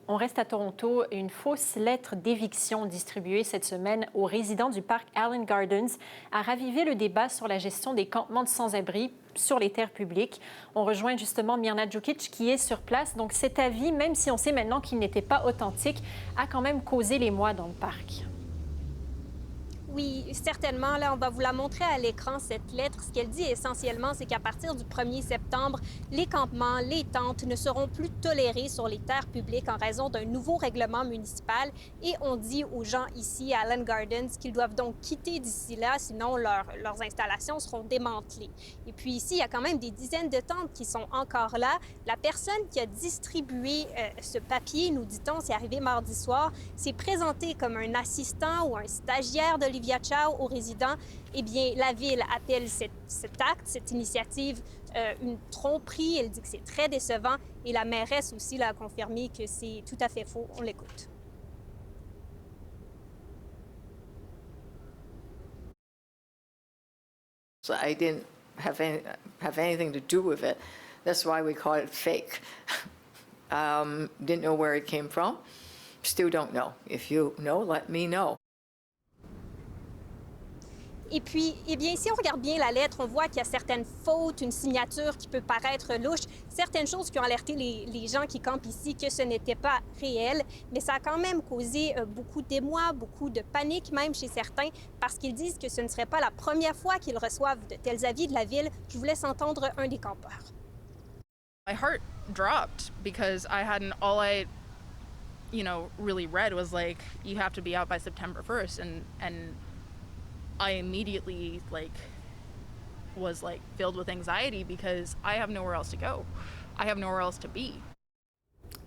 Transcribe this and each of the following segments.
On reste à Toronto. Une fausse lettre d'éviction distribuée cette semaine aux résidents du parc Allen Gardens a ravivé le débat sur la gestion des campements de sans-abri sur les terres publiques. On rejoint justement Mirna Djukic qui est sur place. Donc cet avis, même si on sait maintenant qu'il n'était pas authentique, a quand même causé l'émoi dans le parc. Oui, certainement. Là, on va vous la montrer à l'écran, cette lettre. Ce qu'elle dit essentiellement, c'est qu'à partir du 1er septembre, les campements, les tentes ne seront plus tolérés sur les terres publiques en raison d'un nouveau règlement municipal. Et on dit aux gens ici à Allen Gardens qu'ils doivent donc quitter d'ici là, sinon leurs installations seront démantelées. Et puis ici, il y a quand même des dizaines de tentes qui sont encore là. La personne qui a distribué ce papier, nous dit-on, c'est arrivé mardi soir, s'est présentée comme un assistant ou un stagiaire d'Olivia Chow aux résidents. Eh bien, la Ville appelle cet acte, cette initiative, une tromperie. Elle dit que c'est très décevant. Et la mairesse aussi l'a confirmé que c'est tout à fait faux. On l'écoute. So I didn't have anything to do with it. That's why we call it fake. Didn't know where it came from. Still don't know. If you know, let me know. Et puis, eh bien, si on regarde bien la lettre, on voit qu'il y a certaines fautes, une signature qui peut paraître louche, certaines choses qui ont alerté les gens qui campent ici que ce n'était pas réel, mais ça a quand même causé beaucoup d'émoi, beaucoup de panique même chez certains, parce qu'ils disent que ce ne serait pas la première fois qu'ils reçoivent de tels avis de la Ville. Je vous laisse entendre un des campeurs. My heart dropped because all I really read was like, you have to be out by September 1st, and I immediately was filled with anxiety because I have nowhere else to go. I have nowhere else to be.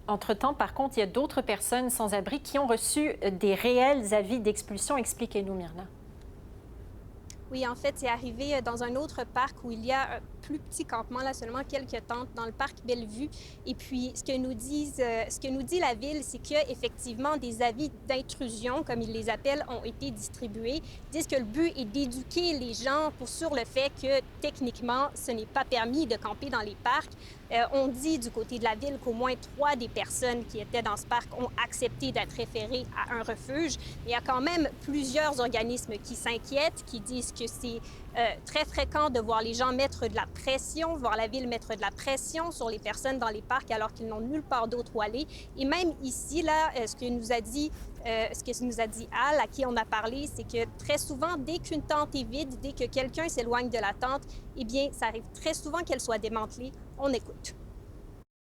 Entre-temps, par contre, il y a d'autres personnes sans abri qui ont reçu des réels avis d'expulsion. Expliquez-nous, Mirna. Oui, en fait, c'est arrivé dans un autre parc où il y a un plus petit campement, là, seulement quelques tentes, dans le parc Bellevue. Et puis, ce que nous dit la Ville, c'est qu'effectivement, des avis d'intrusion, comme ils les appellent, ont été distribués. Ils disent que le but est d'éduquer les gens sur le fait que, techniquement, ce n'est pas permis de camper dans les parcs. On dit du côté de la Ville qu'au moins 3 des personnes qui étaient dans ce parc ont accepté d'être référées à un refuge. Il y a quand même plusieurs organismes qui s'inquiètent, qui disent que c'est très fréquent de voir les gens mettre de la pression, voir la Ville mettre de la pression sur les personnes dans les parcs alors qu'ils n'ont nulle part d'autre où aller. Et même ici, là, ce que nous a dit Al, à qui on a parlé, c'est que très souvent, dès qu'une tente est vide, dès que quelqu'un s'éloigne de la tente, eh bien, ça arrive très souvent qu'elle soit démantelée. On écoute.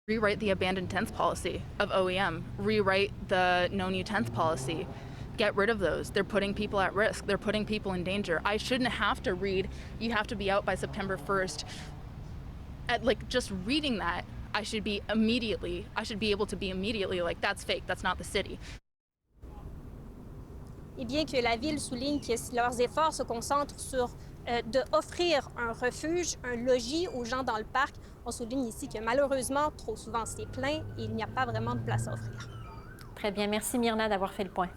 Rewrite the abandoned tents policy of OEM. Rewrite the no new tents policy. Get rid of those. They're putting people at risk. They're putting people in danger. I shouldn't have to read, you have to be out by September 1st. Just reading that, I should be able to be immediately like, that's fake, that's not the city. Et bien que la Ville souligne que leurs efforts se concentrent sur d'offrir un refuge, un logis aux gens dans le parc, on souligne ici que malheureusement, trop souvent, c'est plein et il n'y a pas vraiment de place à offrir. Très bien. Merci, Mirna, d'avoir fait le point.